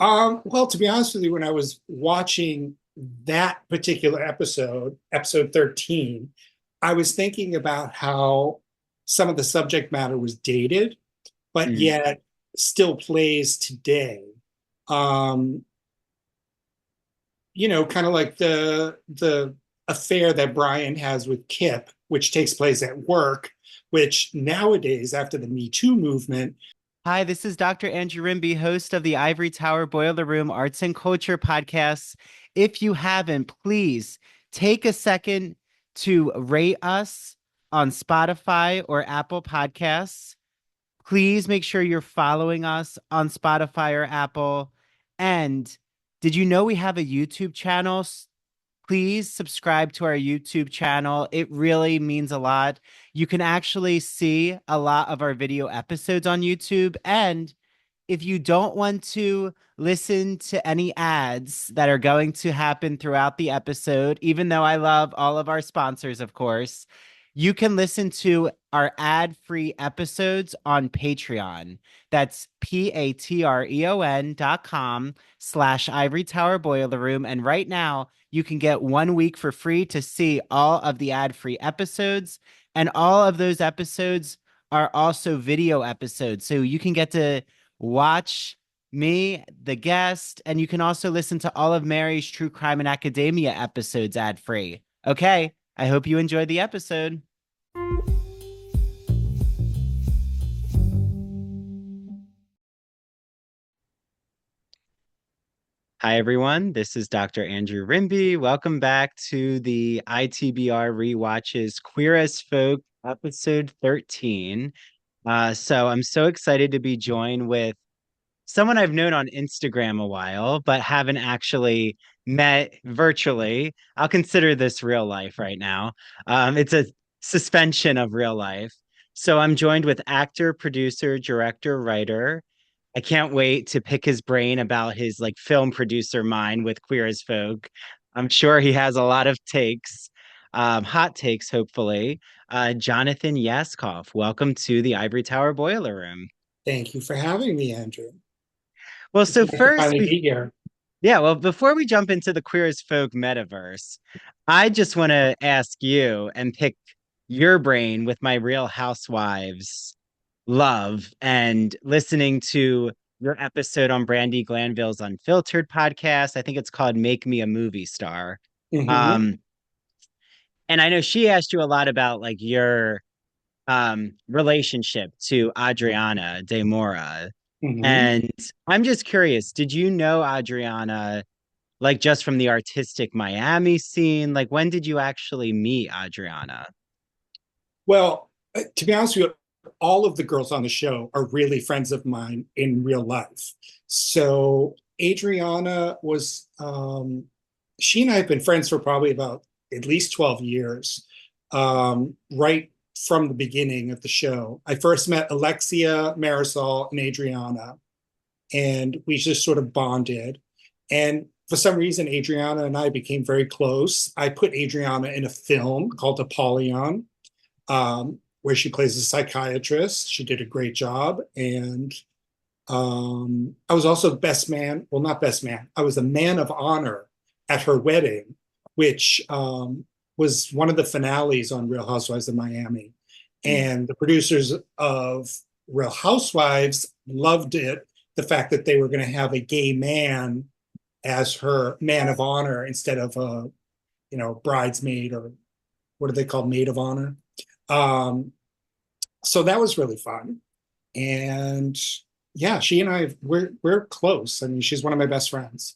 Well, to be honest with you, when I was watching that particular episode 13, I was thinking about how some of the subject matter was dated, but Mm. yet still plays today. Um, kind of like the affair that Brian has with Kip, which takes place at work, which nowadays, after the Me Too movement. Hi, this is Dr. Andrew Rimby, host of the Ivory Tower Boiler Room Arts and Culture podcasts. If you haven't, please take a second to rate us on Spotify or Apple Podcasts. Please make sure you're following us on Spotify or Apple. And did you know we have a YouTube channel? Please subscribe to our YouTube channel. It really means a lot. You can actually see a lot of our video episodes on YouTube. And if you don't want to listen to any ads that are going to happen throughout the episode, even though I love all of our sponsors, of course, you can listen to our ad-free episodes on Patreon. That's patreon.com/Ivory Tower Boiler Room. And right now, you can get 1 week for free to see all of the ad-free episodes. And all of those episodes are also video episodes. So you can get to watch me, the guest, and you can also listen to all of Mary's True Crime and Academia episodes ad free. Okay, I hope you enjoyed the episode. Hi, everyone. This is Dr. Andrew Rimby. Welcome back to the ITBR Rewatches Queer as Folk episode 13. So I'm so excited to be joined with someone I've known on Instagram a while, but haven't actually met virtually. I'll consider this real life right now. It's a suspension of real life. So I'm joined with actor, producer, director, writer. I can't wait to pick his brain about his like film producer mind with Queer as Folk. I'm sure he has a lot of takes, hot takes, hopefully. Jonathan Yaskoff, welcome to the Ivory Tower Boiler Room. Thank you for having me, Andrew. Well, It's so nice to first, finally be here. yeah, well, before we jump into the Queer as Folk metaverse, I just want to ask you and pick your brain with my Real Housewives love and listening to your episode on Brandy Glanville's Unfiltered podcast. I think it's called Make Me a Movie Star. Hmm. Um, and I know she asked you a lot about like your relationship to Adriana De Moura. Hmm. And I'm just curious, did you know Adriana like just from the artistic Miami scene? Like when did you actually meet Adriana? Well, to be honest with you, all of the girls on the show are really friends of mine in real life. So Adriana was, she and I have been friends for probably about at least 12 years, right from the beginning of the show. I first met Alexia, Marisol, and Adriana, and we just sort of bonded. And for some reason, Adriana and I became very close. I put Adriana in a film called Apollyon, where she plays a psychiatrist. She did a great job. And I was also best man. Well, not best man. I was a man of honor at her wedding, which was one of the finales on Real Housewives of Miami. Mm. And the producers of Real Housewives loved it, the fact that they were going to have a gay man as her man of honor instead of a, bridesmaid, or what are they called, maid of honor. Um, so that was really fun. And yeah, she and I, we're close. I mean, she's one of my best friends.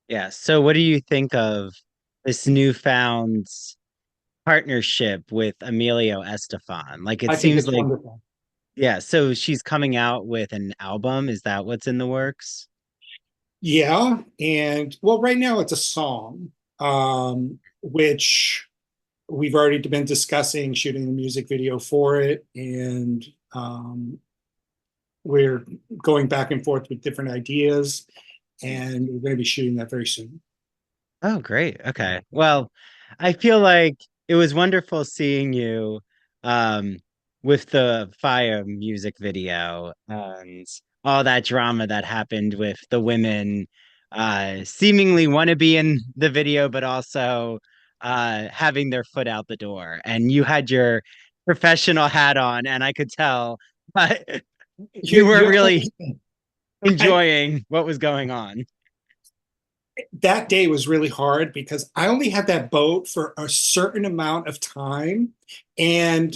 Yeah. So what do you think of this newfound partnership with Emilio Estefan? Like it I think seems it's like, wonderful. yeah, so she's coming out with an album. Is that what's in the works? Yeah, and well, right now it's a song, which we've already been discussing shooting the music video for it, and we're going back and forth with different ideas, and we're going to be shooting that very soon. Oh, great. Okay. Well, I feel like it was wonderful seeing you um with the Fyah music video. And all that drama that happened with the women seemingly want to be in the video, but also having their foot out the door. And you had your professional hat on, and I could tell you You weren't have to really understand. I, enjoying what was going on. that day was really hard because I only had that boat for a certain amount of time. And,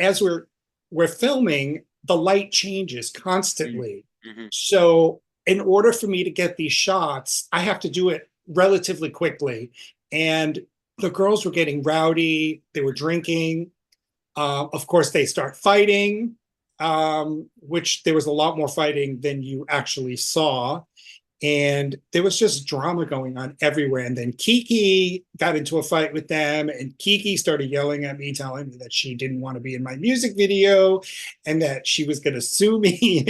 as we're filming, the light changes constantly. Mm-hmm. So in order for me to get these shots, I have to do it relatively quickly. And the girls were getting rowdy, they were drinking. Of course, they start fighting, which there was a lot more fighting than you actually saw. And there was just drama going on everywhere. And then Kiki got into a fight with them, and Kiki started yelling at me, telling me that she didn't want to be in my music video and that she was going to sue me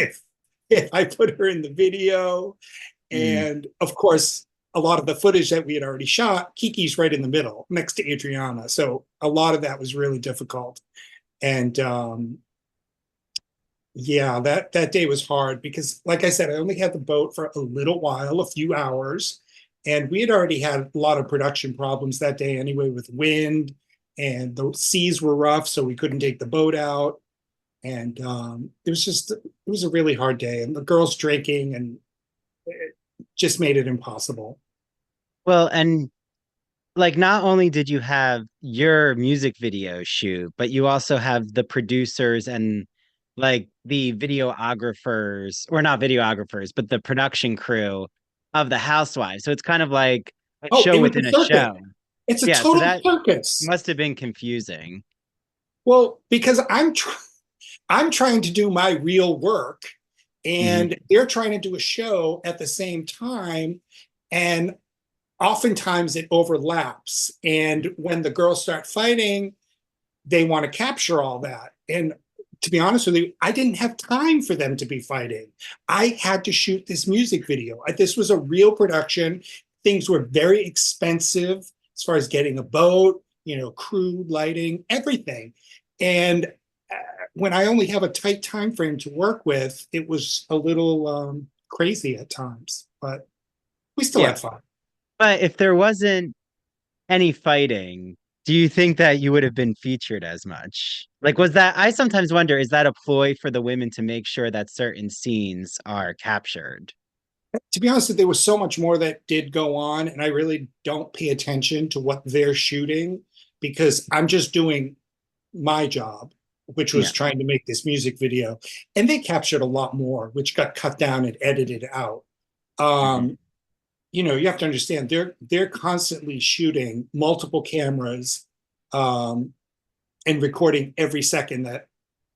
if I put her in the video. Mm. And of course, a lot of the footage that we had already shot, Kiki's right in the middle next to Adriana. So a lot of that was really difficult. And yeah, that day was hard because, like I said, I only had the boat for a little while, a few hours, and we had already had a lot of production problems that day anyway with wind, and the seas were rough, so we couldn't take the boat out, and it was a really hard day, and the girls drinking, and it just made it impossible. Well, and like not only did you have your music video shoot, but you also have the producers and like the videographers, or not videographers, but the production crew of the Housewives. So it's kind of like a Oh, show it was a within a circus. show. It's a Yeah, so total that circus. must have been confusing. Well, because I'm trying to do my real work, Hmm. and they're trying to do a show at the same time, and oftentimes it overlaps. And when the girls start fighting, they want to capture all that. And to be honest with you, I didn't have time for them to be fighting. I had to shoot this music video. This was a real production. Things were very expensive as far as getting a boat, crew, lighting, everything. And when I only have a tight time frame to work with, it was a little crazy at times, but we still Yeah. had fun. But if there wasn't any fighting, do you think that you would have been featured as much? Like, was that, I sometimes wonder, is that a ploy for the women to make sure that certain scenes are captured? To be honest, there was so much more that did go on, and I really don't pay attention to what they're shooting because I'm just doing my job, which was Yeah. trying to make this music video. And they captured a lot more, which got cut down and edited out. Hmm. Um, you have to understand they're constantly shooting multiple cameras, um, and recording every second that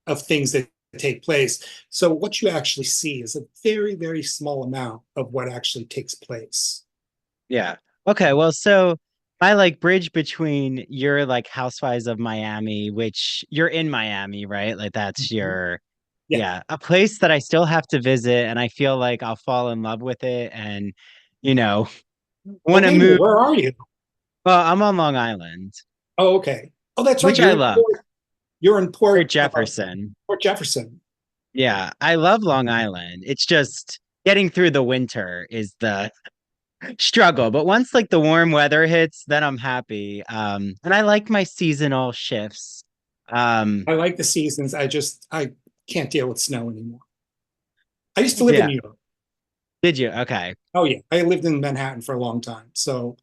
of things that take place. So what you actually see is a very, very small amount of what actually takes place. Yeah. Okay. Well, so I like bridge between your like Housewives of Miami, which you're in Miami, right? Like that's Mhm. your, Yeah. yeah, a place that I still have to visit, and I feel like I'll fall in love with it, and you know, Oh, want to wait a minute. move. Where are you? Well, I'm on Long Island, Oh, okay. Oh, that's right. which I love. You're in Or Port Jefferson. Jefferson. Yeah, I love Long Island. It's just getting through the winter is the struggle. But once like the warm weather hits, then I'm happy. And I like my seasonal shifts. Um, I like the seasons. I can't deal with snow anymore. I used to live in yeah. New York. Did you? Okay. Oh yeah, I lived in Manhattan for a long time, so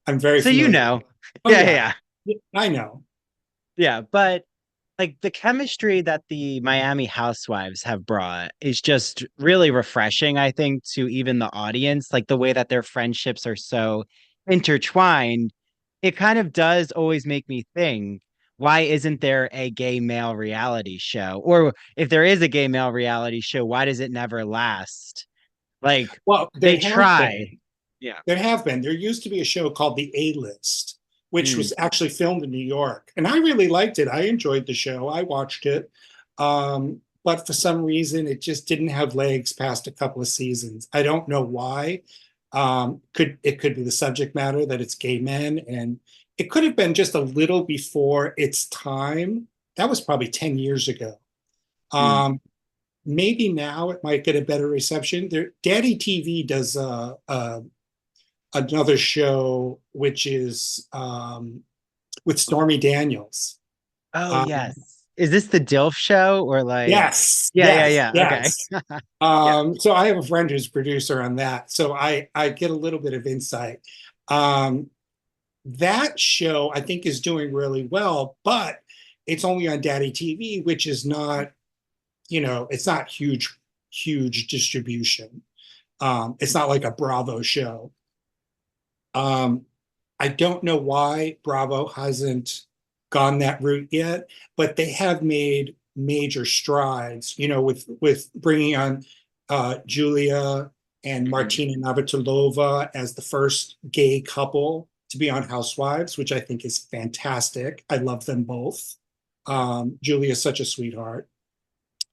I'm very So you familiar. know. Oh Yeah, yeah, yeah, I know. yeah. But like the chemistry that the Miami Housewives have brought is just really refreshing, I think, to even the audience. Like the way that their friendships are so intertwined, it kind of does always make me think, why isn't there a gay male reality show? Or if there is a gay male reality show, why does it never last? Like Well, they try. Yeah. there have been. There used to be a show called The A List, which Mm, was actually filmed in New York, and I really liked it. I enjoyed the show. I watched it, but for some reason, it just didn't have legs past a couple of seasons. I don't know why. Could be the subject matter that it's gay men, and it could have been just a little before its time. That was probably 10 years ago. mm. Um, maybe now it might get a better reception. Daddy TV does another show which is with Stormy Daniels. Oh, Um, yes. Is this the DILF show or like, yes, yeah, yeah, yes, yeah. Okay. yes. Yeah. So I have a friend who's producer on that, so I get a little bit of insight. Um, that show I think is doing really well, but it's only on Daddy TV, which is not, it's not huge distribution. It's not like a Bravo show. Um, I don't know why Bravo hasn't gone that route yet, but they have made major strides, with bringing on Julia and Mhm. Martina Navratilova as the first gay couple to be on Housewives, which I think is fantastic. I love them both. Julia is such a sweetheart.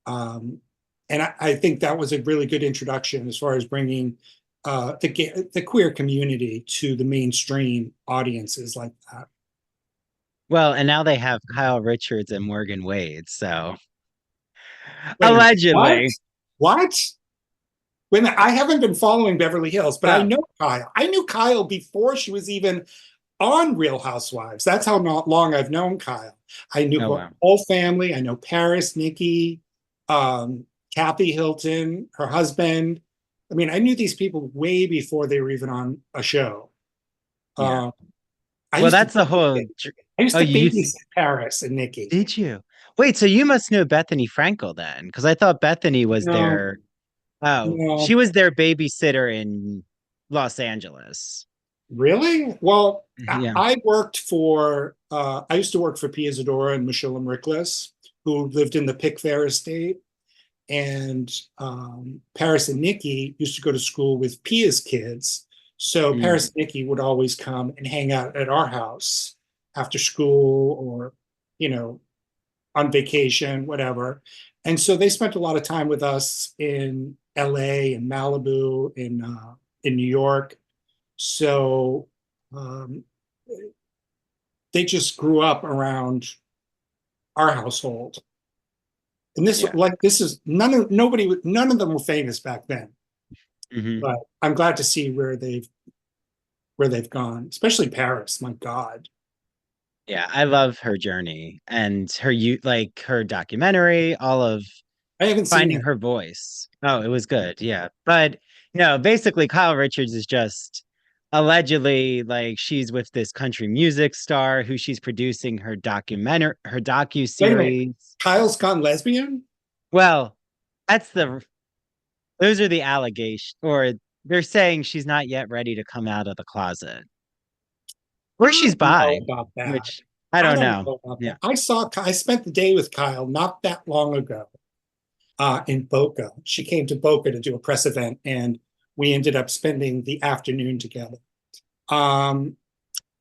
Um, and I think that was a really good introduction as far as bringing the queer community to the mainstream audiences like that. Well, and now they have Kyle Richards and Morgan Wade. So Wait a minute, what? allegedly. What? Wait a minute, I haven't been following Beverly Hills, but I Oh, know Kyle. I knew Kyle before she was even on Real Housewives. That's how not long I've known Kyle. I knew oh her wow. whole family. I know Paris, Nikki, um, Kathy Hilton, her husband. I mean, I knew these people way before they were even on a show. Yeah. Uh, I Well, used to that's the whole. I used Oh, to you babysit Paris and Nikki. did you? Wait, so you must know Bethany Frankel then, because I thought Bethany was No, their. Oh, she no, was their babysitter in Los Angeles. really? Well, Yeah. I worked for I used to work for Pia Zadora and Michelle Rickless, who lived in the Pickfair estate. And Paris and Nikki used to go to school with Pia's kids. So Mm. Paris and Nikki would always come and hang out at our house after school or, you know, on vacation, whatever. And so they spent a lot of time with us in LA and Malibu, in New York. So um, they just grew up around our household. And Yeah. this is none of them were famous back then. Hmm. But I'm glad to see where they've gone, especially Paris. My God, Yeah, I love her journey and her you like her documentary, all of I haven't seen finding it. her voice. Oh, it was good. Yeah. But no, basically Kyle Richards is just allegedly like she's with this country music star who she's producing her docu Wait a minute, series. Kyle's gone lesbian? Well, that's the those are the allegations or they're saying she's not yet ready to come out of the closet. Or I she's don't know bi, about that. which I I don't don't know. know about Yeah. that. I spent the day with Kyle not that long ago in Boca. She came to Boca to do a press event, and we ended up spending the afternoon together. Um,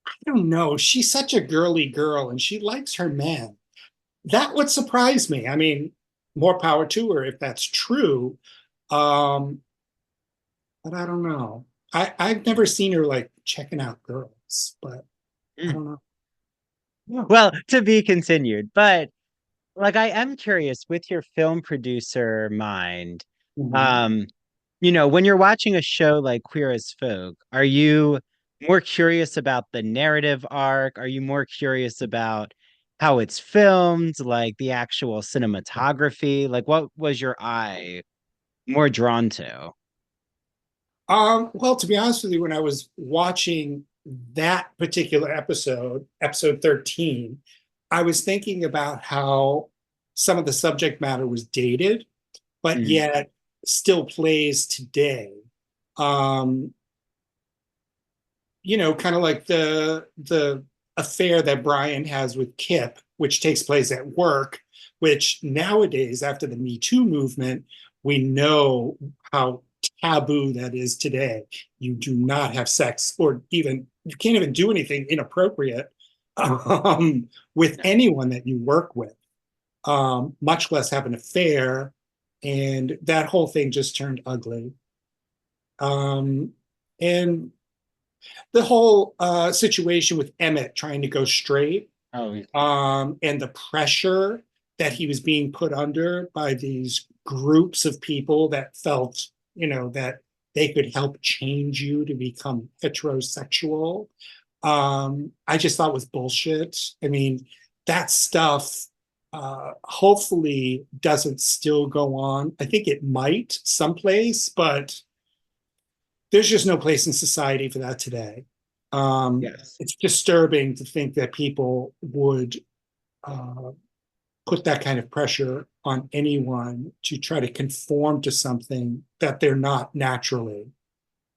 I don't know. She's such a girly girl, and she likes her men. That would surprise me. I mean, more power to her if that's true. Um, but I don't know. I've never seen her like checking out girls, but I Mm. don't know. Well, to be continued, but like I am curious with your film producer mind, Mhm. um, when you're watching a show like Queer as Folk, are you more curious about the narrative arc? Are you more curious about how it's filmed, like the actual cinematography? Like what was your eye more drawn to? Well, to be honest with you, when I was watching that particular episode 13, I was thinking about how some of the subject matter was dated, but Mhm. yet still plays today. Um, kind of like the affair that Brian has with Kip, which takes place at work, which nowadays, after the Me Too movement, we know how taboo that is today. You do not have sex, or even you can't even do anything inappropriate with Yeah. anyone that you work with, much less have an affair. And that whole thing just turned ugly. Um, and the whole situation with Emmett trying to go straight, Oh, and the pressure that he was being put under by these groups of people that felt, that they could help change you to become heterosexual. I just thought was bullshit. I mean, that stuff hopefully doesn't still go on. I think it might someplace, but there's just no place in society for that today. Yes. It's disturbing to think that people would uh, put that kind of pressure on anyone to try to conform to something that they're not naturally.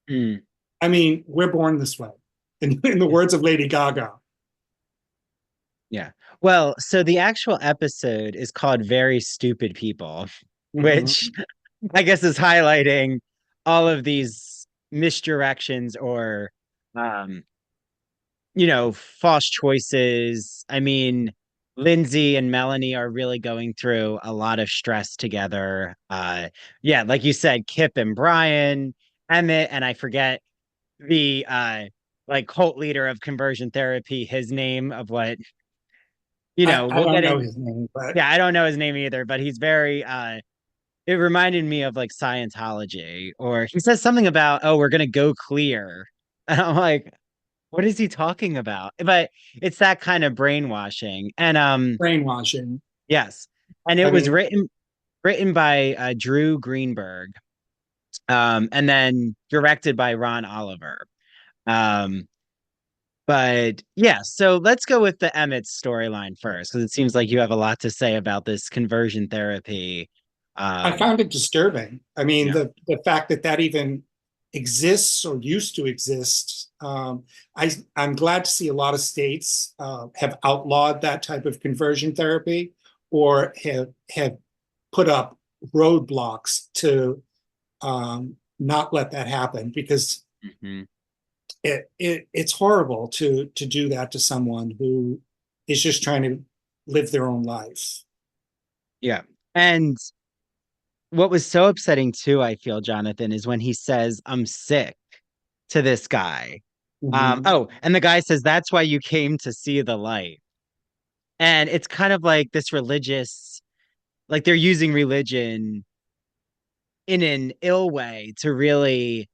Mm. I mean, we're born this way. In the words of Lady Gaga. Yeah. Well, so the actual episode is called Very Stupid People, which Mm-hmm. I guess is highlighting all of these misdirections or um, false choices. I mean, Lindsay and Melanie are really going through a lot of stress together. Yeah, like you said, Kip and Brian, Emmett, and I forget the like cult leader of conversion therapy, his name of what, I we'll don't get know in. his name, but Yeah, I don't know his name either, but he's very it reminded me of like Scientology, or he says something about, oh, we're gonna go clear. And I'm like, what is he talking about? But it's that kind of brainwashing. And brainwashing. yes. And it I was mean, written by Drew Greenberg, and then directed by Ron Oliver. Um, but yeah, so let's go with the Emmett storyline first, because it seems like you have a lot to say about this conversion therapy. I Um, found it disturbing. I mean, yeah. the fact that that even exists or used to exist. I'm glad to see a lot of states have outlawed that type of conversion therapy or have put up roadblocks to not let that happen because Mhm. it's horrible to do that to someone who is just trying to live their own life. Yeah. And what was so upsetting too, I feel, Jonathan, is when he says, I'm sick to this guy. Mhm. Oh, and the guy says, that's why you came to see the light. And it's kind of like this religious, like they're using religion in an ill way to really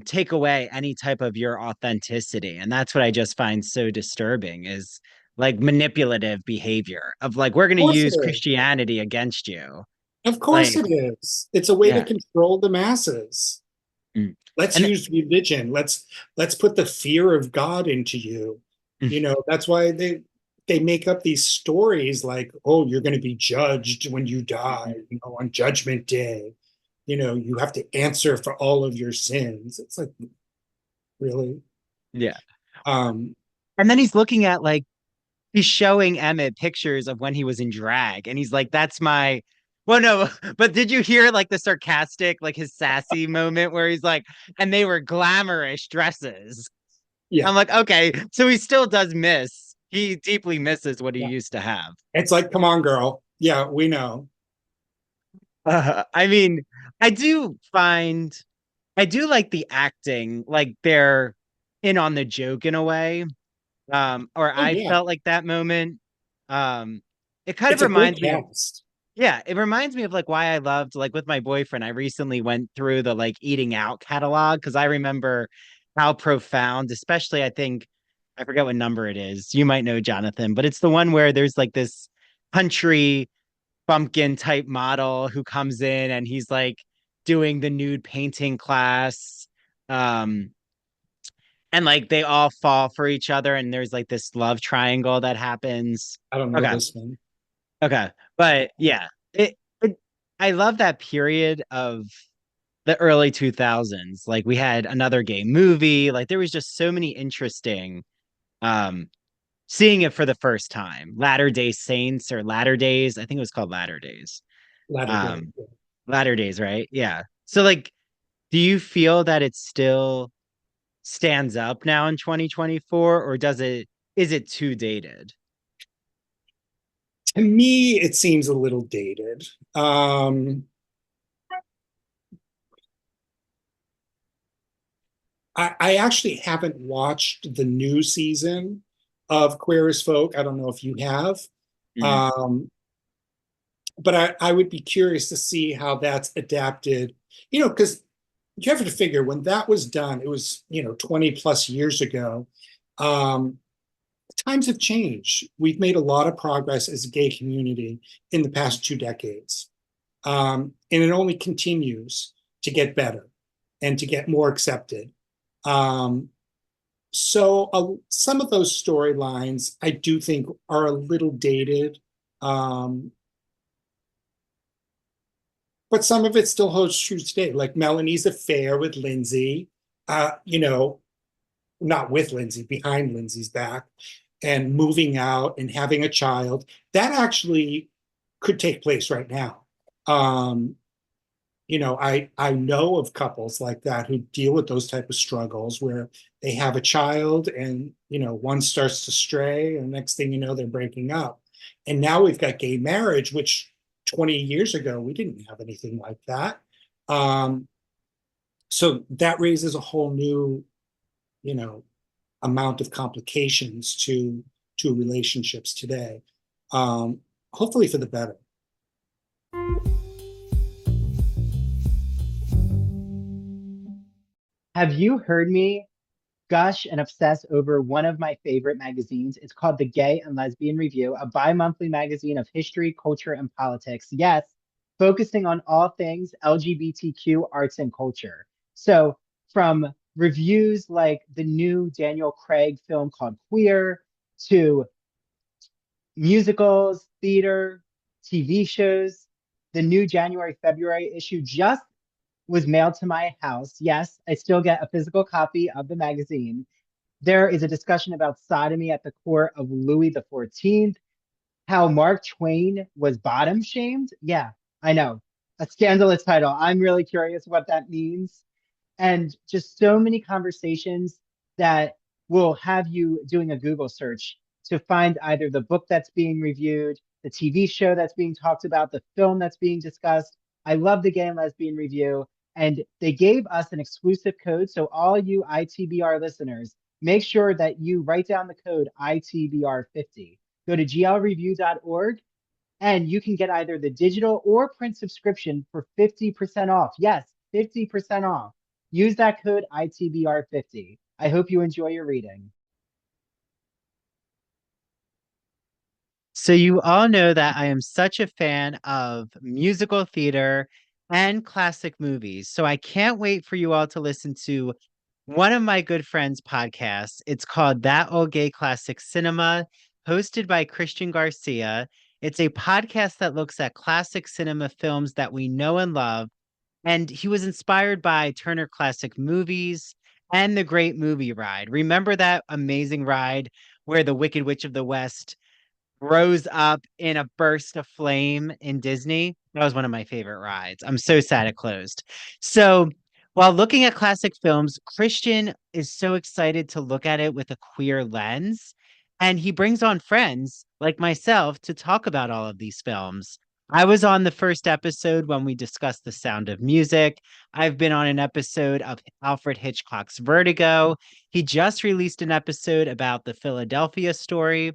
take away any type of your authenticity. And that's what I just find so disturbing is like manipulative behavior of like, we're going Of to course it use is. Christianity against you. Of course Like, it is. It's a way to yeah. control the masses. Mm. Let's And use religion. Let's put the fear of God into you. That's why they make up these stories like, oh, you're going to be judged when you die, Mhm. on Judgment Day. You have to answer for all of your sins. It's like, really? Yeah. Um, And then he's looking at like he's showing Emmett pictures of when he was in drag, and he's like, "That's my." Well, no, but did you hear like the sarcastic, like his sassy moment where he's like, "And they were glamorous dresses." yeah, I'm like, okay, so he still does miss. He deeply misses what he yeah. used to have. It's like, come on, girl. Yeah, we know. I mean, I do find I do like the acting, like they're in on the joke in a way. Or Oh I yeah, felt like that moment. Um, it kind of it's a great reminds me of, cast. yeah, it reminds me of like why I loved, like with my boyfriend, I recently went through the like eating out catalog because I remember how profound, especially I think I forget what number it is. You might know, Jonathan, but it's the one where there's like this country bumpkin type model who comes in and he's like doing the nude painting class. Um, and like they all fall for each other and there's like this love triangle that happens. I don't know Okay. this one. Okay. But yeah, it I love that period of the early 2000s. Like we had another gay movie, like there was just so many interesting um seeing it for the first time. Latter Day Saints or Latter Days, I think it was called Latter Days. Latter Day. Um Latter Days, right? Yeah. So like do you feel that it still stands up now in 2024 or does it is it too dated? To me, it seems a little dated. I actually haven't watched the new season of Queer as Folk. I don't know if you have. Mm. Um, but I would be curious to see how that's adapted, because you have to figure when that was done, it was, 20 plus years ago. Um, Times have changed. We've made a lot of progress as a gay community in the past 2 decades. And it only continues to get better and to get more accepted. Um, some of those storylines I do think are a little dated, um, but some of it still holds true today. Like Melanie's affair with Lindsay, not with Lindsay, behind Lindsay's back, and moving out and having a child. That actually could take place right now. Um, I know of couples like that who deal with those type of struggles where they have a child and one starts to stray, and next thing you know, they're breaking up. And now we've got gay marriage, which 20 years ago we didn't have anything like that. Um, so that raises a whole new, you know, amount of complications to relationships today. Um, Hopefully for the better. Have you heard me gush and obsess over one of my favorite magazines? It's called The Gay and Lesbian Review, a bi-monthly magazine of history, culture, and politics. Yes, focusing on all things LGBTQ arts and culture. So from reviews like the new Daniel Craig film called Queer to musicals, theater, TV shows, the new January, February issue just was mailed to my house. Yes, I still get a physical copy of the magazine. There is a discussion about sodomy at the court of Louis the 14th, how Mark Twain was bottom shamed. Yeah, I know. A scandalous title. I'm really curious what that means. And just so many conversations that will have you doing a Google search to find either the book that's being reviewed, the TV show that's being talked about, the film that's being discussed. I love the Gay and Lesbian Review. And they gave us an exclusive code. So all you ITBR listeners, make sure that you write down the code ITBR50. Go to glreview.org and you can get either the digital or print subscription for 50% off. Yes, 50% off. Use that code ITBR50. I hope you enjoy your reading. So you all know that I am such a fan of musical theater and classic movies. So I can't wait for you all to listen to one of my good friends' podcasts. It's called That Old Gay Classic Cinema, hosted by Christian Garcia. It's a podcast that looks at classic cinema films that we know and love. And he was inspired by Turner Classic Movies and The Great Movie Ride. Remember that amazing ride where the Wicked Witch of the West rose up in a burst of flame in Disney? That was one of my favorite rides. I'm so sad it closed. So, while looking at classic films, Christian is so excited to look at it with a queer lens. And he brings on friends like myself to talk about all of these films. I was on the first episode when we discussed The Sound of Music. I've been on an episode of Alfred Hitchcock's Vertigo. He just released an episode about the Philadelphia story.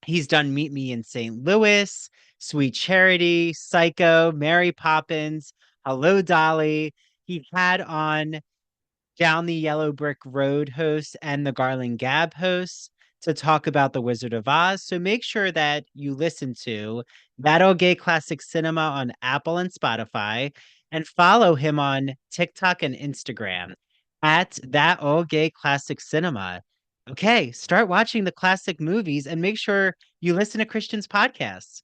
He's done Meet Me in St. Louis, Sweet Charity, Psycho, Mary Poppins, Hello Dolly. He had on Down the Yellow Brick Road hosts and the Garland Gab hosts to talk about The Wizard of Oz. So make sure that you listen to That Old Gay Classic Cinema on Apple and Spotify and follow him on TikTok and Instagram at That Old Gay Classic Cinema. Okay, start watching the classic movies and make sure you listen to Christian's podcasts.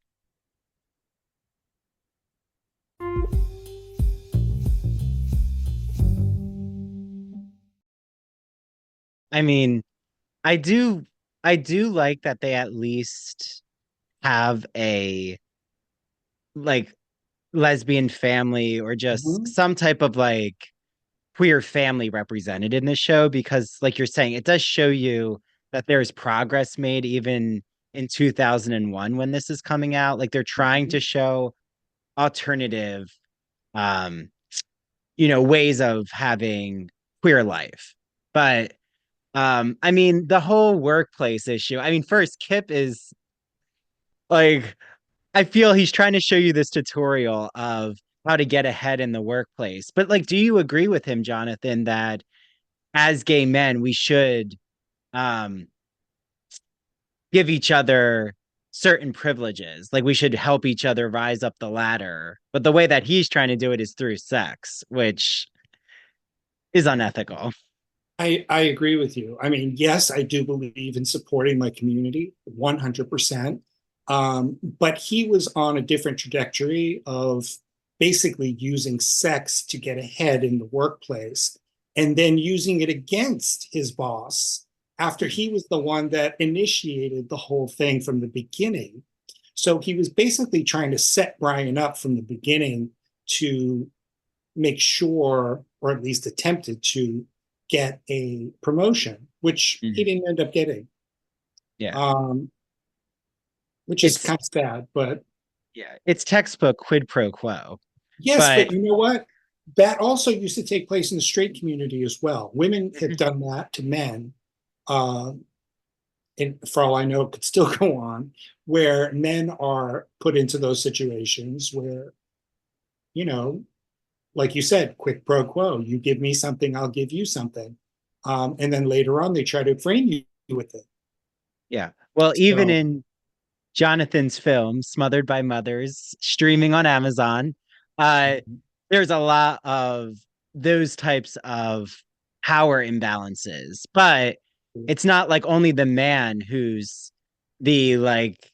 I mean, I do I do like that they at least have a like lesbian family or just Mhm. some type of like queer family represented in this show because like you're saying it does show you that there's progress made even in 2001 when this is coming out. Like they're trying to Mhm. show alternative um ways of having queer life. But I mean the whole workplace issue. I mean first Kip is like I feel he's trying to show you this tutorial of how to get ahead in the workplace. But like, do you agree with him, Jonathan, that as gay men, we should um give each other certain privileges? Like we should help each other rise up the ladder. But the way that he's trying to do it is through sex, which is unethical. I agree with you. I mean, yes, I do believe in supporting my community 100%. But he was on a different trajectory of basically using sex to get ahead in the workplace and then using it against his boss after he was the one that initiated the whole thing from the beginning. So he was basically trying to set Brian up from the beginning to make sure, or at least attempted to get a promotion, which he Mhm. didn't end up getting, Yeah. um, which is It's kind of sad. But yeah, it's textbook quid pro quo. yes, But but you know what? That also used to take place in the straight community as well. Women have Mhm. done that to men, uh, and for all I know, it could still go on, where men are put into those situations where, you know, like you said, quid pro quo. You give me something, I'll give you something. And then later on, they try to frame you with it. Yeah. Well, even So, in Jonathan's film, Smothered by Mothers, streaming on Amazon. Uh, there's a lot of those types of power imbalances, but it's not like only the man who's the like,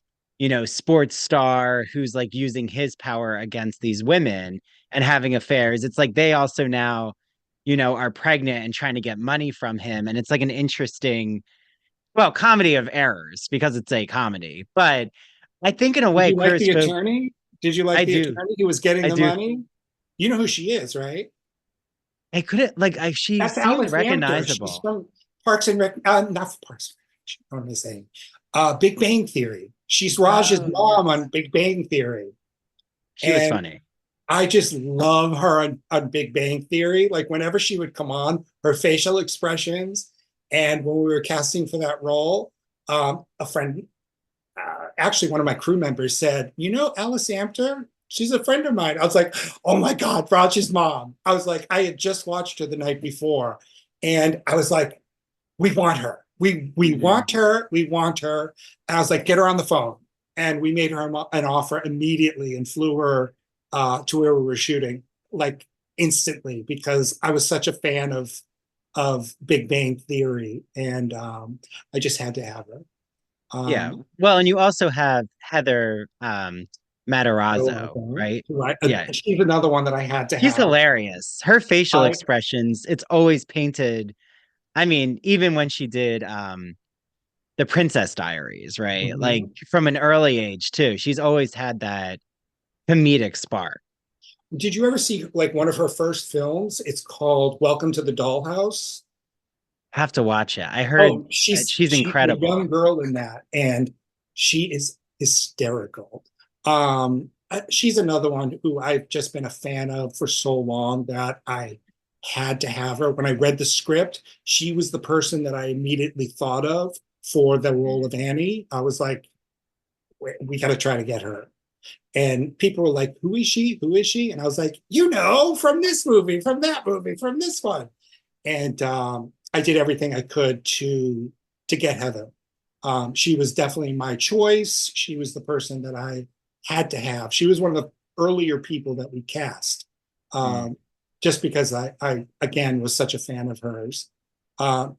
sports star who's like using his power against these women and having affairs. It's like they also now, are pregnant and trying to get money from him. And it's like an interesting, well, comedy of errors because it's a comedy. But I think in a did way, you like Queer the spoke. attorney? Did you I like the do. attorney who was getting I the do. money? You know who she is, right? I couldn't like she That's seemed Alice Amter. She's recognizable. from Parks and Rec. Not Parks and Rec. What am I saying? Big Bang Theory. She's Raj's Oh, mom yes. on Big Bang Theory, She was and funny. I just love her on Big Bang Theory. Like whenever she would come on, her facial expressions. And when we were casting for that role, a friend, actually one of my crew members said, "You know Alice Amter? She's a friend of mine." I was like, "Oh my God, Raj's mom." I was like, I had just watched her the night before, and I was like, "We want her. We Mhm. want her. We want her." And I was like, "Get her on the phone." And we made her an offer immediately and flew her to where we were shooting, like instantly, because I was such a fan of Big Bang Theory, and I just had to have her. Yeah. Um, Well, and you also have Heather so, Matarazzo, right? right, Yeah. she's another one that I had to She's have. hilarious. Her facial I expressions, it's always painted. I mean, even when she did the Princess Diaries, right? Like Mhm. from an early age too. She's always had that comedic spark. Did you ever see like one of her first films? It's called Welcome to the Dollhouse. Have to watch it. I heard Oh, that she's she's she's a young incredible. girl in that, and she is hysterical. She's another one who I've just been a fan of for so long that I had to have her. When I read the script, she was the person that I immediately thought of for the role of Annie. I was like, we got to try to get her. And people were like, "Who is she? Who is she?" And I was like, from this movie, from that movie, from this one. And I did everything I could to get Heather. She was definitely my choice. She was the person that I had to have. She was one of the earlier people that we cast, Mm. um, just because I again was such a fan of hers. Um,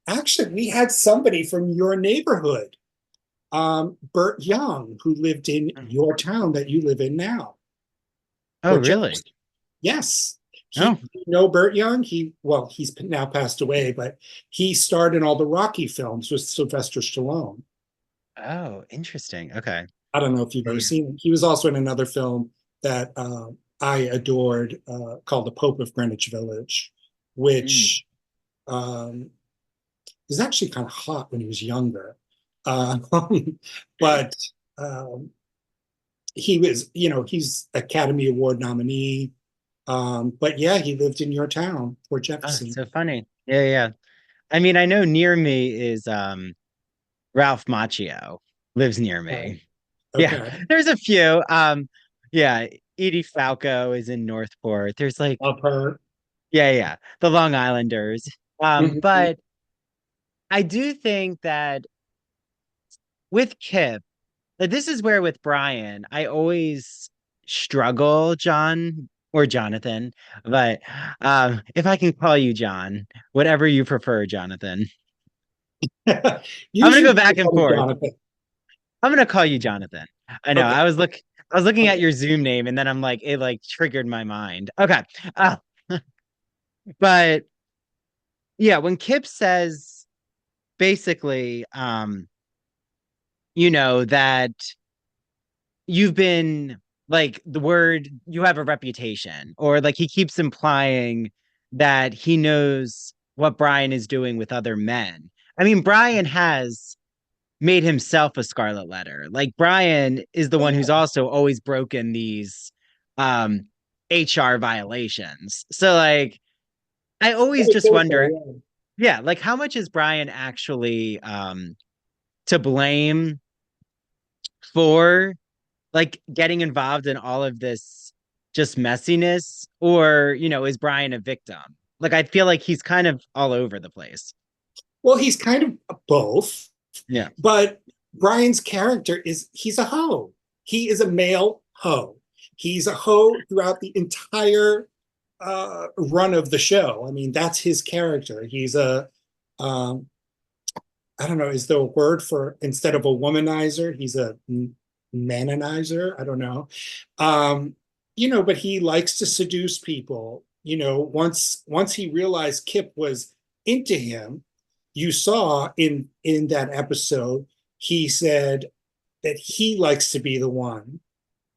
Actually, we had somebody from your neighborhood, Bert Young, who lived in your town that you live in now, Oh, Port really? Jefferson. Yes. Oh, You know Bert Young? He's now passed away, but he starred in all the Rocky films with Sylvester Stallone. oh, interesting. Okay. I don't know if you've ever Yeah. seen him. He was also in another film that I adored called The Pope of Greenwich Village, Mm. which um, is actually kind of hot when he was younger. Uh, but um, he was, he's Academy Award nominee. But yeah, he lived in your town, Port Oh, Jefferson. so funny. Yeah, yeah. I mean, I know near me is Ralph Macchio lives near Right. me. Yeah, Okay. there's a few. Yeah, Edie Falco is in Northport. There's like, Love her. yeah, the Long Islanders. Mhm. But I do think that with Kip, like this is where with Brian, I always struggle, John or Jonathan, but if I can call you John, whatever you prefer, Jonathan. I'm gonna Usually go people back and call me forth. Jonathan. I'm gonna call you Jonathan. I know. Okay. I was looking at Okay. your Zoom name and then I'm like, it like triggered my mind. Okay. Uh, but yeah, when Kip says basically, that you've been like the word you have a reputation, or like he keeps implying that he knows what Brian is doing with other men. I mean, Brian has made himself a scarlet letter. Like Brian is the Oh, one who's yeah. also always broken these um HR violations. So like I always Very just vocal, wonder, yeah. yeah, like how much is Brian actually to blame for like getting involved in all of this just messiness, or is Brian a victim? Like I feel like he's kind of all over the place. Well, he's kind of both, Yeah. but Brian's character is he's a hoe. He is a male hoe. He's a hoe throughout the entire run of the show. I mean, that's his character. He's a um, I don't know, is there a word for instead of a womanizer, he's a manonizer? I don't know. Um, but he likes to seduce people. Once he realized Kip was into him, you saw in that episode, he said that he likes to be the one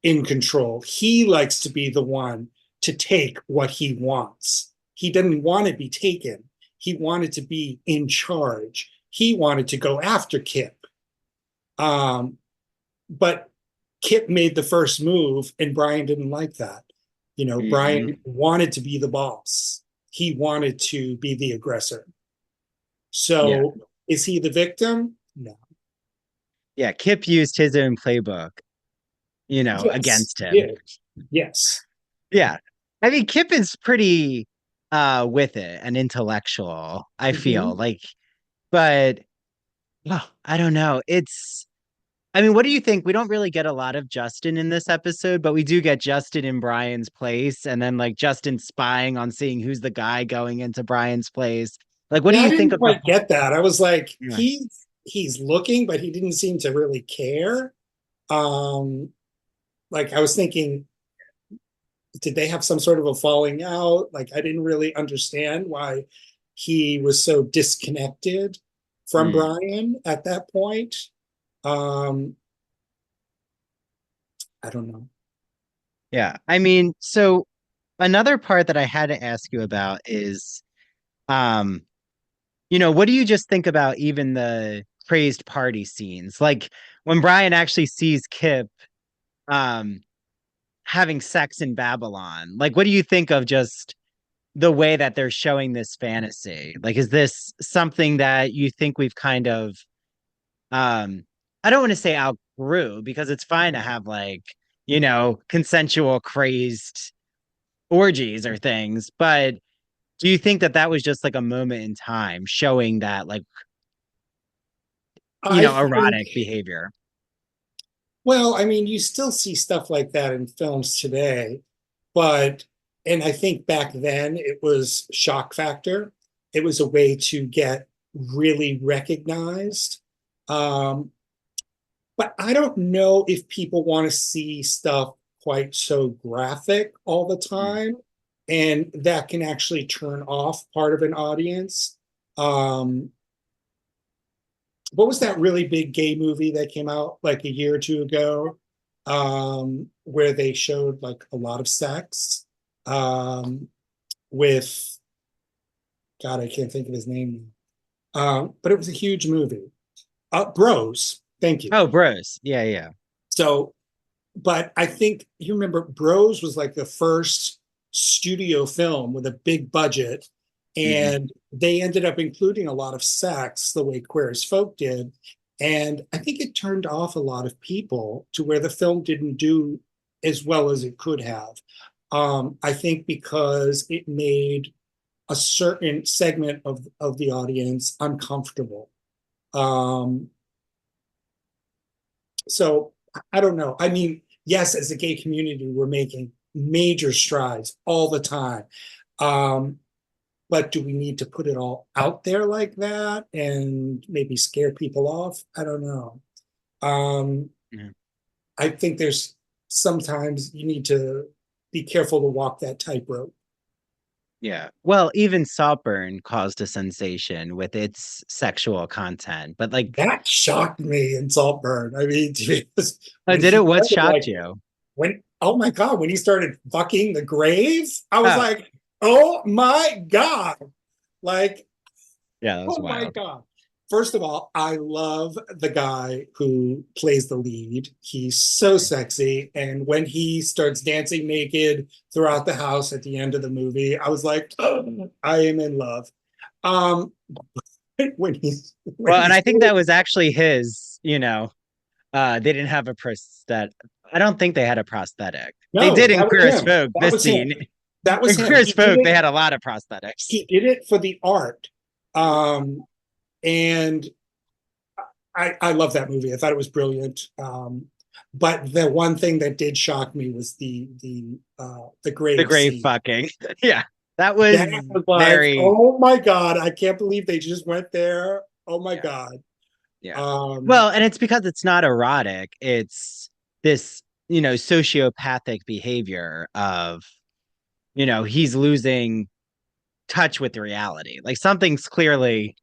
in control. He likes to be the one to take what he wants. He didn't want to be taken. He wanted to be in charge. He wanted to go after Kip. Um, but Kip made the first move, and Brian didn't like that. Brian Mhm. wanted to be the boss. He wanted to be the aggressor. Yeah. So is he the victim? No. Yeah. Kip used his own playbook, Yes, against he him. did. Yes. Yeah. I mean, Kip is pretty with it and intellectual, I feel Mhm. like, but well, I don't know. I mean, what do you think? We don't really get a lot of Justin in this episode, but we do get Justin in Brian's place, and then like Justin spying on seeing who's the guy going into Brian's place. Like, what do Yeah, I you think didn't of the quite whole? get that. I was like, Yeah. he's looking, but he didn't seem to really care. Um, like I was thinking, did they have some sort of a falling out? Like I didn't really understand why he was so disconnected from Mm. Brian at that point. Um, I don't know. Yeah. I mean, so another part that I had to ask you about is, um, what do you just think about even the crazed party scenes? Like when Brian actually sees Kip, um, having sex in Babylon. Like, what do you think of just the way that they're showing this fantasy? Like, is this something that you think we've kind of um I don't want to say outgrew, because it's fine to have like, consensual crazed orgies or things, but do you think that that was just like a moment in time showing that like, I think, erotic behavior? well, I mean, you still see stuff like that in films today, but, and I think back then it was shock factor. It was a way to get really recognized. Um, but I don't know if people want to see stuff quite so graphic all the Mm. time, and that can actually turn off part of an audience. Um, what was that really big gay movie that came out like a year or two ago, where they showed like a lot of sex, um, with God, I can't think of his name. But it was a huge movie. Bros, thank you. Oh, bros. Yeah. So, but I think you remember Bros was like the first studio film with a big budget, Hmm. and they ended up including a lot of sex the way Queer as Folk did. And I think it turned off a lot of people to where the film didn't do as well as it could have. I think because it made a certain segment of the audience uncomfortable. Um, so I don't know. I mean, yes, as a gay community, we're making major strides all the time. Um, but do we need to put it all out there like that and maybe scare people off? I don't know. Um, Yeah. I think there's sometimes you need to be careful to walk that tightrope. Yeah. Well, even Saltburn caused a sensation with its sexual content, but like, That shocked me in Saltburn. I mean, oh, when did he it? What started shocked like you? when oh my God, when he started fucking the grave, I was Oh, like, oh my God. Like, yeah, that was oh my wild. God. First of all, I love the guy who plays the lead. He's so sexy. And when he starts dancing naked throughout the house at the end of the movie, I was like, oh, I am in love. Um, when he's when Well, and he's I think that was actually they didn't have a prosthetic. I don't think they had a prosthetic. They no, did in that was Queer as him. Folk, That this was him. scene. That was In him. Queer as Folk, they had a lot of prosthetics. He did it for the art. Um, and I love that movie. I thought it was brilliant. But the one thing that did shock me was the The grave grave scene. fucking. Yeah. That was That was like, very, oh my God, I can't believe they just went there. Oh my yeah. God. Yeah. Um, Well, and it's because it's not erotic. It's this, sociopathic behavior of, he's losing touch with reality. Like something's clearly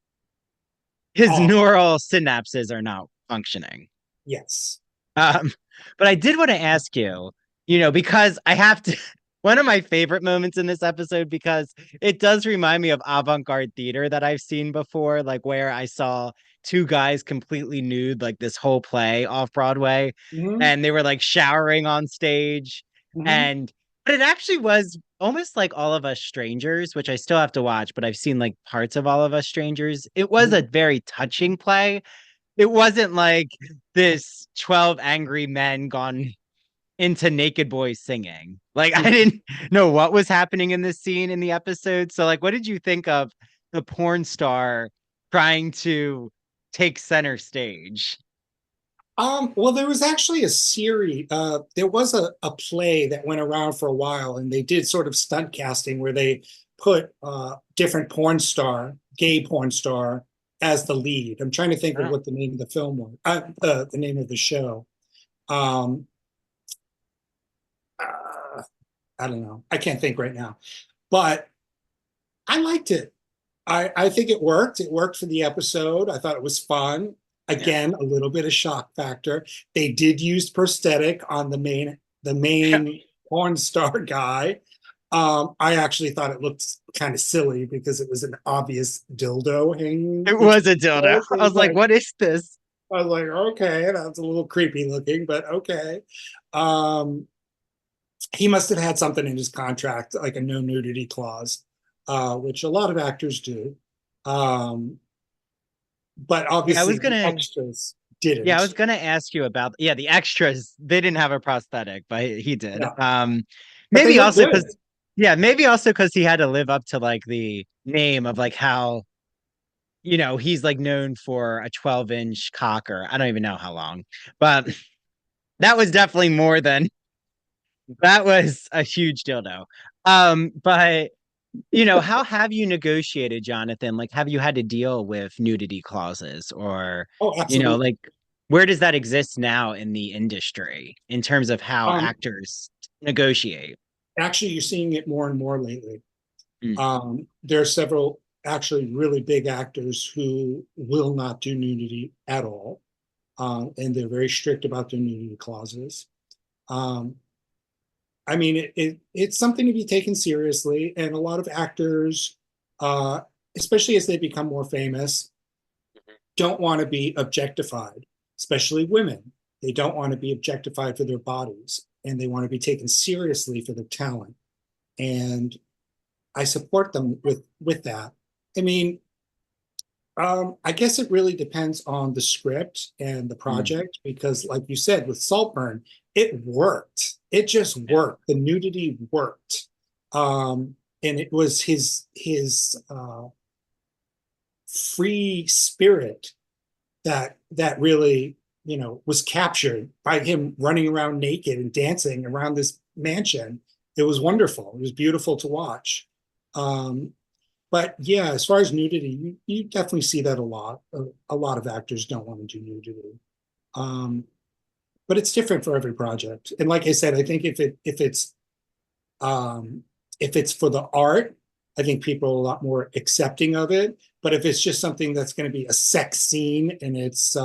his oh, neural synapses are not functioning. yes. Um, but I did want to ask you, because I have to one of my favorite moments in this episode because it does remind me of avant-garde theater that I've seen before, like where I saw two guys completely nude, like this whole play off Broadway, Hmm. and they were like showering on stage. Hmm. And but it actually was almost like All of Us Strangers, which I still have to watch, but I've seen like parts of All of Us Strangers. It was a very touching play. It wasn't like this 12 angry men gone into naked boys singing. Like I didn't know what was happening in this scene in the episode. So like what did you think of the porn star trying to take center stage? Well, there was actually a series. There was a play that went around for a while, and they did sort of stunt casting where they put different gay porn star, as the lead. I'm trying to think of Oh. what the name of the film was, the name of the show. Um, uh, I don't know. I can't think right now, but I liked it. I think it worked. It worked for the episode. I thought it was fun. Yeah. Again, a little bit of shock factor. They did use prosthetic on the main porn star guy. I actually thought it looked kind of silly because it was an obvious dildo hanging It between was a his dildo. legs. It I was was like, like, what is this? I was like, okay, that's a little creepy looking, but okay. Um, he must have had something in his contract, like a no nudity clause, which a lot of actors do. Um, but Yeah, I obviously was the gonna extras yeah, I didn't. was gonna ask you about the extras. They didn't have a prosthetic, but he did. Yeah, but they Maybe look also good. because maybe also because he had to live up to like the name of like how he's like known for a 12-inch cock, or I don't even know how long, but that was definitely more than that was a huge dildo. But how have you negotiated, Jonathan? Like, have you had to deal with nudity clauses or, Oh, absolutely. like where does that exist now in the industry in terms of how Um, actors negotiate? Actually, you're seeing it more and more lately. Mm. There are several actually really big actors who will not do nudity at all, and they're very strict about their nudity clauses. Um, I mean, it's something to be taken seriously, and a lot of actors, uh, especially as they become more famous, don't want to be objectified, especially women. They don't want to be objectified for their bodies, and they want to be taken seriously for their talent. And I support them with that. I mean, I guess it really depends on the script and the Mm, project because, like you said, with Saltburn, it worked. It just yeah. worked. The nudity worked, and it was his free spirit that really was captured by him running around naked and dancing around this mansion. It was wonderful. It was beautiful to watch. Um, but yeah, as far as nudity, you definitely see that a lot. A lot of actors don't want to do nudity. Um, but it's different for every project. And like I said, I think um, if it's for the art, I think people are a lot more accepting of it. But if it's just something that's going to be a sex scene and it's